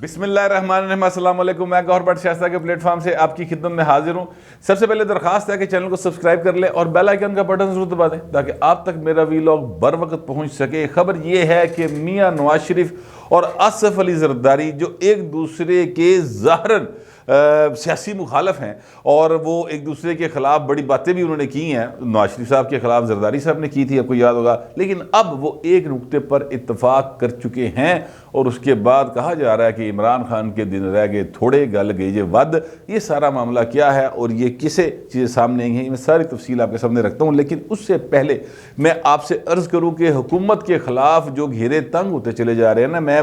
बिस्मिल्लाहिर्रहमानिर्रहीम, अस्सलाम वालेकुम। मैं गौहर भट्ट शाइस्ता के प्लेटफॉर्म से आपकी खिदमत में हाजिर हूँ। सबसे पहले दरखास्त है कि चैनल को सब्सक्राइब कर ले और बेल आइकन का बटन जरूर दबा दें ताकि आप तक मेरा वीलॉग बर वक्त पहुँच सके। खबर यह है कि मियाँ नवाज शरीफ और आसिफ अली जरदारी जो एक दूसरे के ज़ाहरन सियासी मुखालफ हैं और वो एक दूसरे के ख़िलाफ़ बड़ी बातें भी उन्होंने की हैं। नवाज शरीफ साहब के ख़िलाफ़ जरदारी साहब ने की थी, आपको याद होगा, लेकिन अब वो एक नुक्ते पर इत्तफाक कर चुके हैं और उसके बाद कहा जा रहा है कि इमरान खान के दिन रह गए थोड़े, गल गई जे वद। ये सारा मामला क्या है और ये किसे चीज़ें सामने आई हैं, मैं सारी तफसील आपके सामने रखता हूँ। लेकिन उससे पहले मैं आपसे अर्ज़ करूँ कि हुकूमत के ख़िलाफ़ जो घेरे तंग होते चले जा रहे हैं ना, मैं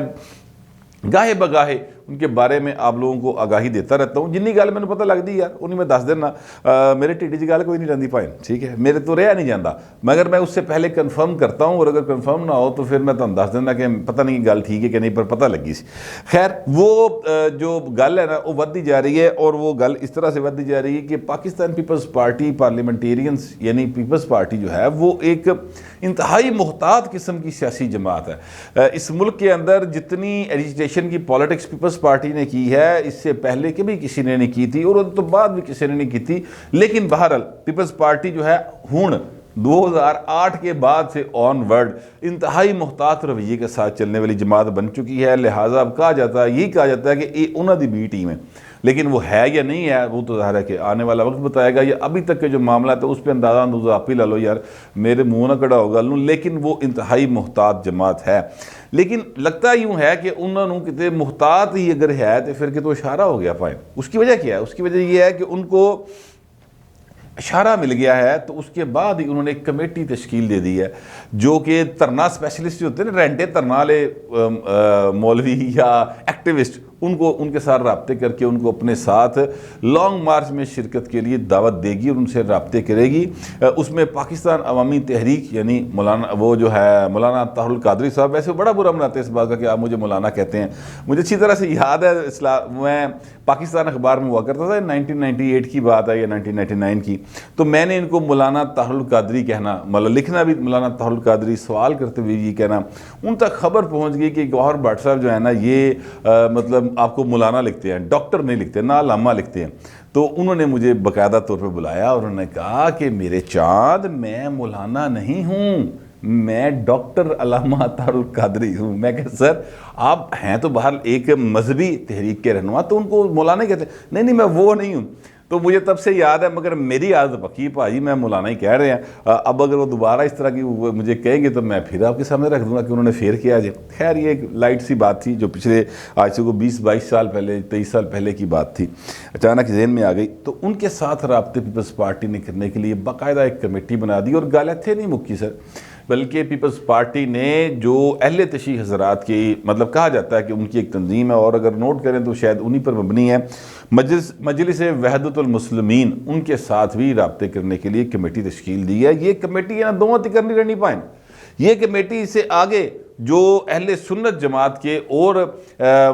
गाहे बगाहे उनके बारे में आप लोगों को आगाही देता रहता हूँ। जिन्नी गल मैंने पता लगती यार उन्हीं में दस देना। मेरे टिड्डी च गल कोई नहीं रही भाई, ठीक है, मेरे तो रहा नहीं जाता, मगर मैं उससे पहले कन्फर्म करता हूँ और अगर कन्फर्म ना हो तो फिर मैं तुम दस देना कि पता नहीं गल ठीक है कि नहीं, पर पता लगी सी। खैर, वो जो गल है ना वो बढ़ती जा रही है और वो गल इस तरह से बढ़ती जा रही है कि पाकिस्तान पीपल्स पार्टी पार्लियामेंटेरियंस यानी पीपल्स पार्टी जो है वो एक इंतहाई मुहतात किस्म की सियासी जमात है। इस मुल्क के अंदर जितनी एजिटेशन की पॉलिटिक्स पीपल्स पार्टी ने की है, इससे पहले कभी किसी ने नहीं की थी और तो बाद भी किसी ने नहीं की थी। लेकिन बहरहाल पीपल्स पार्टी जो है हुण 2008 के बाद से ऑनवर्ड इंतहाई मुहतात रवैये के साथ चलने वाली जमात बन चुकी है। लिहाजा अब कहा जाता है, यही कहा जाता है कि ये उन्होंने बी टीम है, लेकिन वो है या नहीं है वो तो ज़ाहिर है कि आने वाला वक्त बताएगा। या अभी तक के जो मामला था उस पर अंदाज़ा आप ही ला लो यार, मेरे मुँह ना कड़ा होगा लूँ, लेकिन वो इंतहाई मुहतात जमात है। लेकिन लगता यूँ है कि उन्होंने कितने मुहतात ही अगर है तो फिर कि तो इशारा हो गया पाए। उसकी वजह क्या है? उसकी वजह यह है कि उनको इशारा मिल गया है, तो उसके बाद ही उन्होंने एक कमेटी तश्कील दे दी है जो कि धरना स्पेशलिस्ट जो होते हैं ना, रेंटे धरना वाले मौलवी या एक्टिविस्ट, उनको उनके साथ रब्ते करके उनको अपने साथ लॉन्ग मार्च में शिरकत के लिए दावत देगी और उनसे रब्ते करेगी। उसमें पाकिस्तान अवामी तहरीक यानी मौलाना वो जो है मौलाना तारुल कादरी साहब, वैसे बड़ा बुरा मनाते हैं इस बात का कि आप मुझे मौलाना कहते हैं। मुझे अच्छी तरह से याद है, मैं पाकिस्तान अखबार में हुआ करता था, 1998 की बात है या 1999 की, तो मैंने इनको मौलाना तारुल कादरी कहना, मतलब लिखना भी मौलाना तारुल कादरी, सवाल करते हुए ये कहना, उन तक खबर पहुँच गई कि गौहर भट्ट साहब जो है ना ये मतलब आपको मौलाना लिखते हैं, डॉक्टर नहीं लिखते ना, अल्लामा लिखते हैं। तो उन्होंने मुझे बाकायदा तौर पे बुलाया और उन्होंने कहा कि मेरे चाँद, मैं मौलाना नहीं हूँ, मैं डॉक्टर अल्लामा तारुल कादरी हूँ। मैं कहा सर आप हैं तो बाहर एक मजहबी तहरीक के रहनुमा, तो उनको मौलाना कहते हैं। नहीं नहीं मैं वो नहीं हूँ। तो मुझे तब से याद है, मगर मेरी आदत पक्की भाई, मैं मौलाना ही कह रहे हैं। अब अगर वो दोबारा इस तरह की मुझे कहेंगे तो मैं फिर आपके सामने रख दूंगा कि उन्होंने फेर किया जाए। खैर ये एक लाइट सी बात थी जो पिछले आज से को 20-22 साल पहले, 23 साल पहले की बात थी, अचानक जहन में आ गई। तो उनके साथ रब्ते पीपल्स पार्टी ने करने के लिए बाकायदा एक कमेटी बना दी और गाल थे नहीं मुक्की सर, बल्कि पीपल्स पार्टी ने जो अहले तशी हजरात की, मतलब कहा जाता है कि उनकी एक तंजीम है और अगर नोट करें तो शायद उन्हीं पर मबनी है, मजलिस वहदतुल मुस्लिमीन, उनके साथ भी रब्ते करने के लिए कमेटी तश्कील दी है। ये कमेटी है ना दो मत करनी रहनी पाए, ये कमेटी इससे आगे जो अहले सुन्नत जमात के और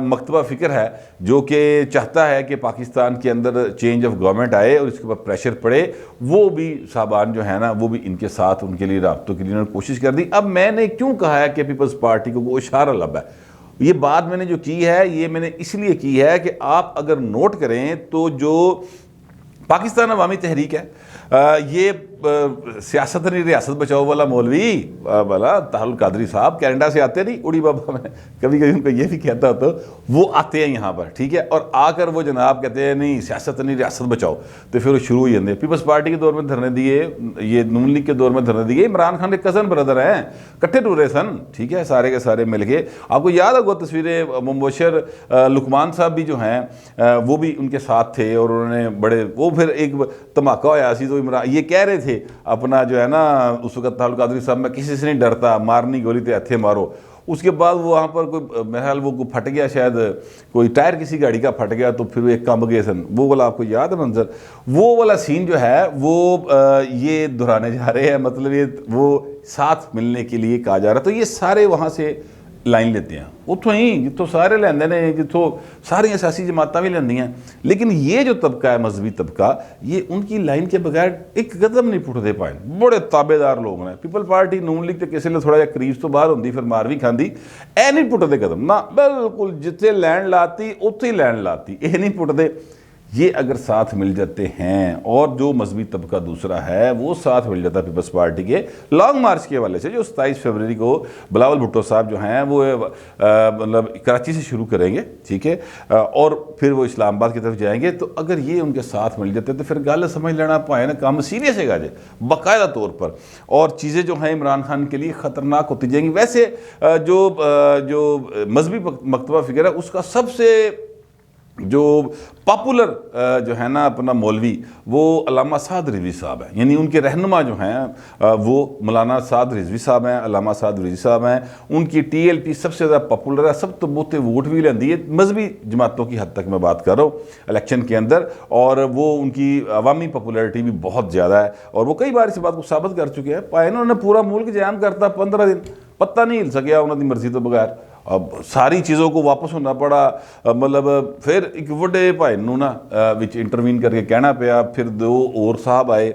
मकतबा फ़िक्र है जो कि चाहता है कि पाकिस्तान के अंदर चेंज ऑफ गवर्नमेंट आए और इसके ऊपर प्रेशर पड़े, वो भी साहबान जो है ना वो भी इनके साथ उनके लिए रब्तों के लिए उन्होंने कोशिश कर दी। अब मैंने क्यों कहा है कि पीपल्स पार्टी को वो इशारा लब है, ये बात मैंने जो की है ये मैंने इसलिए की है कि आप अगर नोट करें तो जो पाकिस्तान अवामी तहरीक है, ये सियासत नहीं रियासत बचाओ वाला मौलवी वाला तारुल कादरी साहब कनाडा से आते नहीं, उड़ी बाबा मैं कभी कभी उनको ये भी कहता तो वो आते हैं यहाँ पर, ठीक है, और आकर वो जनाब कहते हैं नहीं सियासत नहीं रियासत बचाओ, तो फिर वो शुरू हो जाते। पीपल्स पार्टी के दौर में धरने दिए, ये नून लीग के दौर में धरने दिए, इमरान खान के कज़न ब्रदर हैं, कट्ठे टूरे सन, ठीक है, सारे के सारे मिल के। आपको याद होगा तस्वीरें, मुबशर लुकमान साहब भी जो हैं वो भी उनके साथ थे और उन्होंने बड़े, वो फिर एक धमाका होया सी तो इमरान ये कह रहे थे अपना जो है ना उस वक्त तारुल कादरी साहब, मैं किसी से नहीं डरता, मारनी गोली तो हथे मारो। उसके बाद वो वहाँ पर कोई मेरे ख्याल वो फट गया, शायद कोई टायर किसी गाड़ी का फट गया, तो फिर वो एक कम गए सन, वो वाला आपको याद है मंजर, वो वाला सीन जो है वो ये दोहराने जा रहे हैं, मतलब ये वो साथ मिलने के लिए कहा जा रहा है। तो ये सारे वहाँ से लाइन लेते हैं, उतों ही जितों सारे लेंदे ने, जितों सारिया सियासी जमातां भी लेंदियां। लेकिन ये जो तबका है, मजहबी तबका, ये उनकी लाइन के बगैर एक कदम नहीं पुटते पाए। बड़े ताबेदार लोग ने। पीपल पार्टी नून लीग तो किसी थोड़ा जिहा करीब तो बाहर होंदी, फिर मार भी खांदी, ए नहीं पुटते कदम ना, बिल्कुल जिथे लैन लाती उत्थे ही लैन लाती, ये नहीं पुटते। ये अगर साथ मिल जाते हैं, और जो मजहबी तबका दूसरा है वो साथ मिल जाता है पीपल्स पार्टी के लॉन्ग मार्च के हवाले से, जो 27 फरवरी को बिलावल भुट्टो साहब जो हैं वो मतलब कराची से शुरू करेंगे, ठीक है, और फिर वो इस्लामाबाद की तरफ जाएंगे। तो अगर ये उनके साथ मिल जाते तो फिर गल समझ लेना पाए ना, काम सीरियस है जे बाकायदा तौर पर, और चीज़ें जो हैं इमरान खान के लिए ख़तरनाक होती जाएंगी। वैसे जो मजहबी मकतबा फिगर है उसका सबसे जो पॉपुलर जो है ना अपना मौलवी, वो अल्लामा साद रिजवी साहब हैं, यानी उनके रहनुमा जो हैं वो मौलाना साद रिजवी साहब हैं, अल्लामा साद रिजवी साहब हैं। उनकी TLP सबसे ज़्यादा पॉपुलर है, सब तो बहुते वोट भी लेंदी है, मजहबी जमातों की हद तक मैं बात कर रहा हूँ इलेक्शन के अंदर, और वो उनकी अवामी पॉपुलरिटी भी बहुत ज़्यादा है, और वो कई बार इस बात को साबित कर चुके हैं। पाए ना उन्होंने पूरा मुल्क जाम करता 15 दिन, पत्ता नहीं हिल सकिया उन्होंने मर्जी तो बगैर, अब सारी चीज़ों को वापस होना पड़ा। मतलब फिर एक वड्डे भाई नूं ना विच इंटरवीन करके कहना पिया, फिर 2 और साहब आए,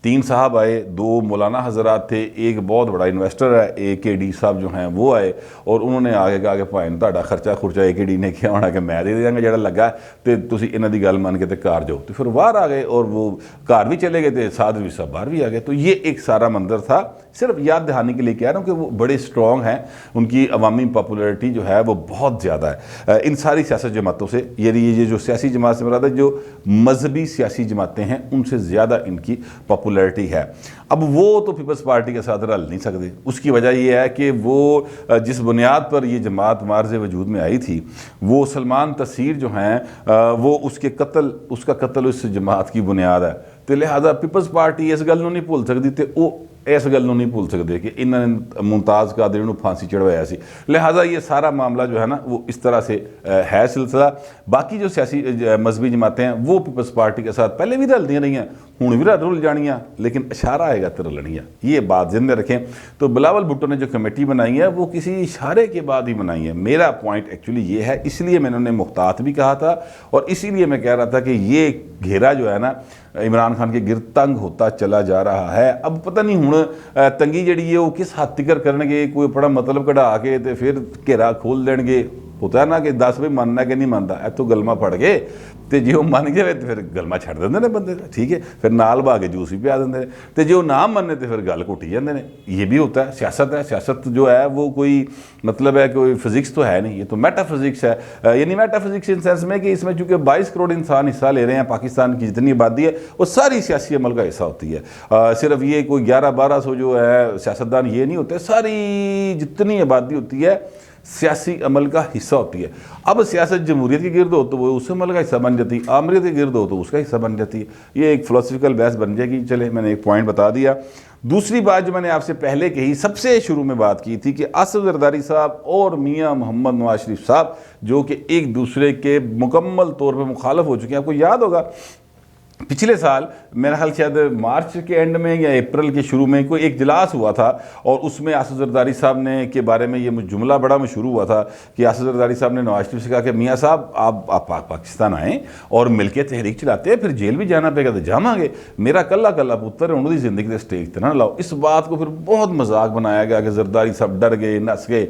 3 साहब आए, 2 मौलाना हजरात थे, एक बहुत बड़ा इन्वेस्टर है AKD साहब जो हैं वो आए, और उन्होंने आगे कहा कि भाई तुहाडा खर्चा खुर्चा AKD ने किया होना कि मैं दे देंगे जो लगा, तो तुसीं इन्हां दी गल मन के ते घर जाओ। तो फिर बाहर आ गए, और वो घर भी चले गए, तो साद रिजवी साहब बाहर भी आ गए। तो ये एक सारा मंजर था, सिर्फ याद दहाने के लिए कह रहा हूँ कि वो बड़े स्ट्रॉन्ग हैं, उनकी अवामी पॉपुलरिटी जो है वो बहुत ज़्यादा है इन सारी सियासी जमातों से। ये जो सियासी जमात से मुराद है, जो मजहबी सियासी जमातें हैं उनसे ज़्यादा इनकी पॉपुलरिटी है। अब वो तो पीपल्स पार्टी के साथ रल नहीं सकते। उसकी वजह यह है कि वो जिस बुनियाद पर ये जमात मार्ज़ वजूद में आई थी, वो सलमान तसीर जो हैं वो उसका कत्ल उस जमात की बुनियाद है। तो लिहाजा पीपल्स पार्टी इस गल नहीं भूल सकती, तो वो इस गल नहीं भूल सकते कि इन्होंने मुमताज़ कादरी नूं फांसी चढ़वाया सी। लिहाजा ये सारा मामला जो है ना वो इस तरह से है सिलसिला। बाकी जो सियासी मजहबी जमातें हैं वो पीपल्स पार्टी के साथ पहले भी रलदियाँ रही हैं, हुण भी रुल जानियाँ, लेकिन इशारा आएगा तो रलनियाँ, ये बात जिंदे रखें। तो बिलावल भुट्टो ने जो कमेटी बनाई है वो किसी इशारे के बाद ही बनाई है। मेरा पॉइंट एक्चुअली ये है, इसलिए मैंने उन्हें मुख्तात भी कहा था, और इसीलिए मैं कह रहा था कि ये घेरा जो है ना इमरान खान के गिरद तंग होता चला जा रहा है। अब पता नहीं हुण तंगी जिहड़ी है वो किस हद तिकर करनगे, कोई बड़ा मतलब कढ़ा के तो फिर घेरा खोल देंगे। होता है ना कि 10 भी मानना कि नहीं मानता, इतों गलमा फड़ गए तो जो मन जाए तो फिर गलमा छड़ देंगे ने बंदे, ठीक है, फिर नाल बहा के जूस भी पिया देंगे, तो जो ना मने तो फिर गल घुटी जाते हैं। ये भी होता है, सियासत है। सियासत जो है वो कोई मतलब है कोई फिजिक्स तो है नहीं, ये तो मेटाफिजिक्स है। यानी मेटाफिजिक्स इन सेंस में कि इसमें चूँकि 22 करोड़ इंसान हिस्सा ले रहे हैं, पाकिस्तान की जितनी आबादी है वो सारी सियासी अमल का हिस्सा होती है। सिर्फ ये कोई 1100-1200 जो है सियासतदान ये नहीं होते, सारी जितनी आबादी होती है सियासी अमल का हिस्सा होती है। अब सियासत जमहूरियत के गिर्द हो तो वो उस अमल का हिस्सा बन जाती है, आमरीत के गिर्द हो तो उसका हिस्सा बन जाती है। ये एक फिलोसफिकल बहस बन जाएगी। चले, मैंने एक पॉइंट बता दिया। दूसरी बात जो मैंने आपसे पहले कही, सबसे शुरू में बात की थी कि आसिफ जरदारी साहब और मियां मोहम्मद नवाज शरीफ साहब जो कि एक दूसरे के मुकम्मल तौर पर मुखालफ हो चुके हैं। आपको याद होगा पिछले साल मेरा ख्याल शायद मार्च के एंड में या अप्रैल के शुरू में कोई एक इजलास हुआ था, और उसमें आसिफ जरदारी साहब ने के बारे में ये जुमला बड़ा मशहूर हुआ था कि आसिफ जरदारी साहब ने नवाज शरीफ से कहा कि मियाँ साहब आप पाकिस्तान आएँ और मिलके तहरीक चलाते हैं, फिर जेल भी जाना पेगा तो जावांगे, मेरा कल्ला कल्ला पुत्र है उन्होंने जिंदगी के स्टेज पर ना लाओ। इस बात को फिर बहुत मजाक बनाया गया कि जरदारी साहब डर गए, नस गए।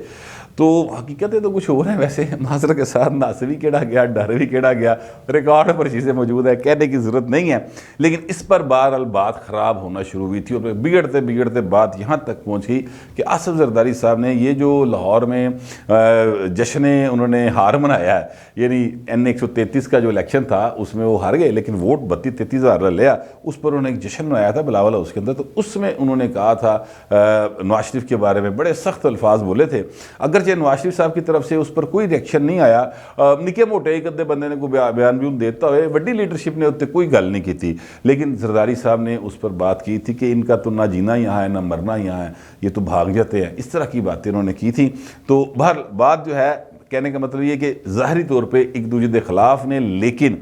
तो हकीकत तो कुछ और है। वैसे माजर के साथ नस भी केड़ा गया, डर भी केड़ा गया, रिकॉर्ड पर चीज़ें मौजूद है, कहने की ज़रूरत नहीं है। लेकिन इस पर बहरहाल बात ख़राब होना शुरू हुई थी, और बिगड़ते बिगड़ते बात यहाँ तक पहुँच गई कि आसिफ जरदारी साहब ने ये जो लाहौर में जश्न उन्होंने हार मनाया है, यानी N133 का जो इलेक्शन था उसमें वो हार गए, लेकिन वोट 32-33 हज़ार लिया, उस पर उन्होंने एक जश्न मनाया था बिलावल हाउस के अंदर। तो उसमें उन्होंने कहा था नवाज शरीफ के बारे में बड़े सख्त अल्फाज बोले थे। अगर नवाज शरीफ साहब की तरफ से उस पर कोई रिएक्शन नहीं आया, निके मोटे एक अद्धे बंदे ने कोई बयान भी देता हुए, वड्डी लीडरशिप ने उत्ते कोई गल नहीं की थी। लेकिन जरदारी साहब ने उस पर बात की थी कि इनका तो ना जीना यहाँ है ना मरना यहाँ है, ये तो भाग जाते हैं, इस तरह की बातें उन्होंने की थी। तो बात जो है कहने का मतलब ये कि ज़ाहरी तौर पर एक दूसरे के खिलाफ ने, लेकिन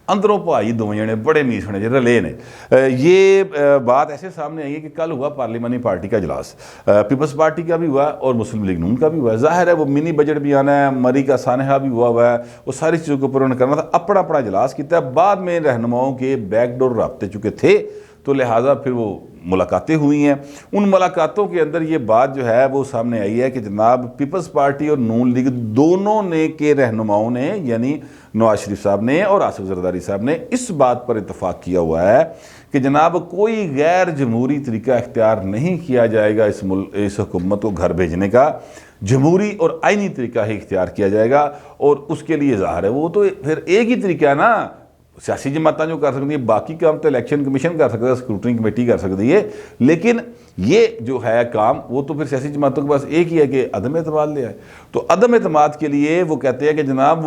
अंदरों भाई दो जने बड़े मीसने जो रले ने। ये बात ऐसे सामने आई है कि कल हुआ पार्लिमानी पार्टी का इजलास, पीपल्स पार्टी का भी हुआ और मुस्लिम लीग नून का भी हुआ। जाहिर है वो मिनी बजट भी आना है, मरी का सानहा भी हुआ है, वो सारी चीज़ों के ऊपर उन्होंने करना था, अपना अपना इजलास किया। बाद में रहनुमाओं के बैकडोर राब्ते चुके थे, तो लिहाजा फिर वो मुलाकातें हुई हैं। उन मुलाकातों के अंदर ये बात जो है वो सामने आई है कि जनाब पीपल्स पार्टी और नून लीग दोनों ने के रहनुमाओं ने, यानी नवाज शरीफ साहब ने और आसिफ जरदारी साहब ने इस बात पर इतफाक़ किया हुआ है कि जनाब कोई गैर जमहूरी तरीका इख्तियार नहीं किया जाएगा इस हुकूमत को घर भेजने का, जमहूरी और आइनी तरीका ही इख्तियार किया जाएगा। और उसके लिए ज़ाहिर है वो तो फिर एक ही तरीका है ना, सियासी जमात जो कर सकती है, बाकी काम तो इलेक्शन कमीशन कर सकता है, स्क्रूटनी कमेटी कर सकती है, लेकिन ये जो है काम वो तो फिर सियासी जमातों के पास एक ही है कि अदम एतमाद ले आए। तो अदम एतमाद के लिए वो कहते हैं कि जनाब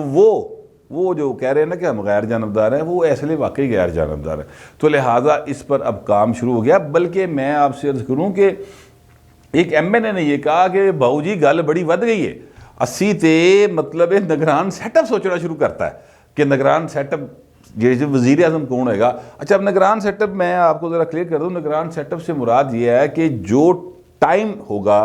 वो जो कह रहे हैं ना कि हम गैर जानबदार हैं, वो इसलिए वाकई गैर जानबदार है। तो लिहाजा इस पर अब काम शुरू हो गया। बल्कि मैं आपसे अर्ज करूँ कि एक MNA ने यह कहा कि बाऊ जी गल बड़ी वध गई है, अस्सी ते मतलब निगरान सैटअप सोचना शुरू करता है कि निगरान सैटअप जो वज़ीर आज़म कौन होगा। अच्छा, अब निगरान सेटअप मैं आपको ज़रा क्लियर कर दूँ। निगरान सेटअप से मुराद ये है कि जो टाइम होगा,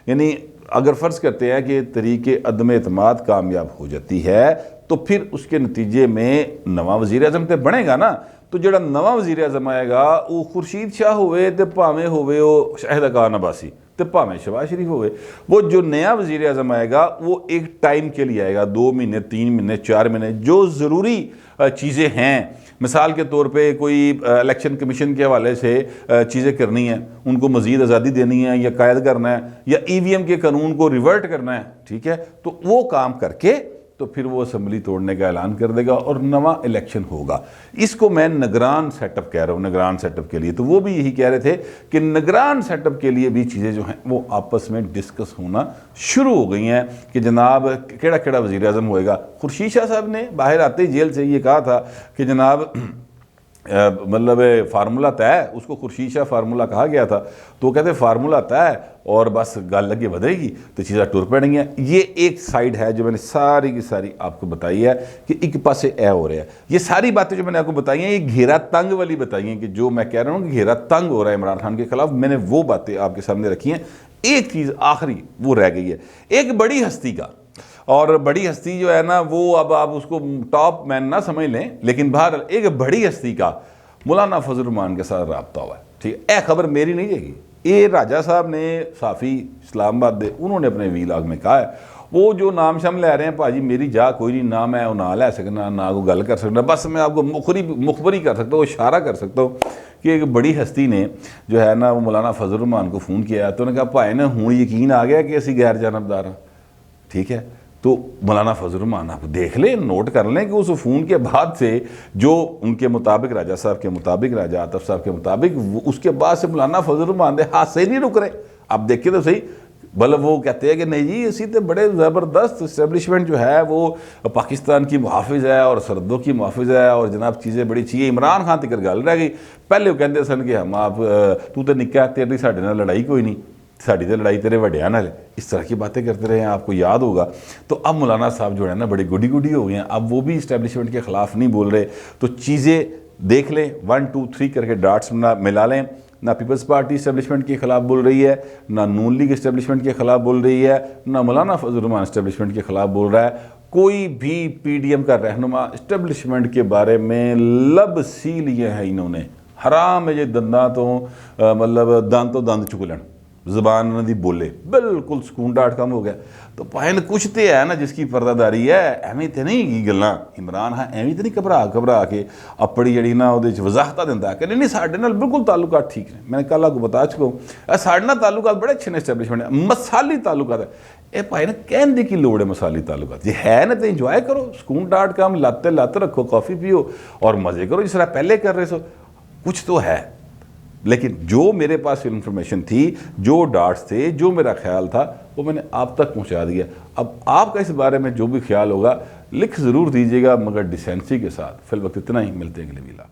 यानी अगर फ़र्ज़ करते हैं कि तरीके अदम एतमाद कामयाब हो जाती है तो फिर उसके नतीजे में नवा वज़ीर आज़म तो बनेगा ना। तो जो नवा वज़ीर आज़म आएगा वो खुर्शीद शाह होवे तो भावें होवे वो शाहिद खान अब्बासी तो भावें शहबाज शरीफ होवे, वो जो नया वज़ीर आज़म आएगा वो एक टाइम के लिए आएगा, 2 महीने 3 महीने 4 महीने। जो ज़रूरी चीज़ें हैं, मिसाल के तौर पे कोई इलेक्शन कमीशन के हवाले से चीज़ें करनी है, उनको मज़ीद आज़ादी देनी है या कायद करना है या EVM के कानून को रिवर्ट करना है, ठीक है, तो वो काम करके तो फिर वो असम्बली तोड़ने का ऐलान कर देगा और नवा इलेक्शन होगा। इसको मैं निगरान सेटअप कह रहा हूँ, निगरान सेटअप के लिए। तो वो भी यही कह रहे थे कि निगरान सेटअप के लिए भी चीज़ें जो हैं वो आपस में डिस्कस होना शुरू हो गई हैं कि जनाब केड़ा केड़ा वज़ीर आज़म होएगा। खुर्शीद शाह साहब ने बाहर आते ही जेल से ये कहा था कि जनाब मतलब फार्मूला तय, उसको खुर्शीद शाह फार्मूला कहा गया था, तो कहते फार्मूला तय और बस गल लगे बढ़ेगी तो चीज़ें टुर पड़ेंगी। ये एक साइड है जो मैंने सारी की सारी आपको बताई है कि एक पासे ए हो रहा है। ये सारी बातें जो मैंने आपको बताई हैं ये घेरा तंग वाली बताई हैं कि जो मैं कह रहा हूँ कि घेरा तंग हो रहा है इमरान खान के खिलाफ, मैंने वो बातें आपके सामने रखी हैं। एक चीज़ आखिरी वो रह गई है, एक बड़ी हस्ती का, और बड़ी हस्ती जो है ना वो अब आप उसको टॉप मैन ना समझ लें, लेकिन बहरहाल एक बड़ी हस्ती का मौलाना फजल रहमान के साथ रब्ता हुआ है, ठीक है। खबर मेरी नहीं है, ये राजा साहब ने साफ़ी इस्लामाबाद दे उन्होंने अपने वीलाग में कहा है, वो जो नाम शम ले रहे हैं भाजी मेरी जा कोई नहीं, ना मैं ना लै सकना ना कोई गल कर सकना, बस मैं आपको मुखबरी कर सकता हूँ, इशारा कर सकता हूँ कि एक बड़ी हस्ती ने जो है ना वो मौलाना फजल रहमान को फ़ोन किया तो उन्होंने कहा भाई ने हूँ यकीन आ गया कि असी गैर जानबदार हाँ, ठीक है। तो मौलाना फजल रहमान आप देख लें, नोट कर लें कि उस फ़ोन के बाद से जो उनके मुताबिक राजा साहब के मुताबिक, राजा आतफ साहब के मुताबिक, उसके बाद से मौलाना फजल रहमान के हाथ से ही नहीं रुक रहे। आप देखिए तो सही, मतलब वो कहते हैं कि नहीं जी इसी तो बड़े ज़बरदस्त इस्टेब्लिशमेंट जो है वो पाकिस्तान की मुहाफिज है और सरहदों की मुहाफिज है और जनाब चीज़ें बड़ी चाहिए। इमरान खान तक गल रह गई, पहले वो कहते सन कि हम आप तू तो निक्का तेरी साढ़े नाल लड़ाई कोई नहीं, साड़ी तो लड़ाई तेरे वड्या नाल, इस तरह की बातें करते रहे हैं, आपको याद होगा। तो अब मौलाना साहब जो है ना बड़ी गुडी गुडी हो गए हैं, अब वो भी इस्टेब्लिशमेंट के ख़िलाफ़ नहीं बोल रहे। तो चीज़ें देख लें, 1 2 3 करके डॉट्स मिला लें। ना पीपल्स पार्टी इस्टेब्लिशमेंट के ख़िलाफ़ बोल रही है, ना नून लीग इस्टेब्लिशमेंट के ख़िलाफ़ बोल रही है, ना मौलाना फजल रहमान इस्टेब्लिशमेंट के ख़िलाफ़ बोल रहा है। कोई भी PDM का रहनुमा इस्टेब्लिशमेंट के बारे में लब सी लिए हैं इन्होंने, हराम है ये दंदा तो मतलब दंद तो दंद चुक लें, ज़बान उन्होंने बोले बिल्कुल ਸਕੂਨ.com हो गया। तो भाई कुछ तो है ना जिसकी पर्दादारी है, एवं तो नहीं की गल्लां इमरान हाँ एवं तो नहीं घबरा के अपनी जी ना वो वजाहत दिता कि नहीं साढ़े नाल बिल्कुल ताल्लुकात ठीक ने। मैंने कल आपको बता चुका हूँ साढ़े नाल ताल्लुकात बड़े अच्छे ने, इस्टेब्लिशमेंट मसाली ताल्लुकात है। ये भाई ने कहने की लोड़ है, मसाली ताल्लुकात जे है ना तो इंजॉय करो, सकून.com लत रखो, कॉफ़ी पियो और मज़े करो जिस तरह पहले कर रहे सो। कुछ तो है, लेकिन जो मेरे पास इन्फॉर्मेशन थी, जो डाट्स थे, जो मेरा ख्याल था वो मैंने आप तक पहुंचा दिया। अब आपका इस बारे में जो भी ख्याल होगा लिख ज़रूर दीजिएगा, मगर डिसेंसी के साथ। फिल वक्त इतना ही, मिलते हैं अगले वीला।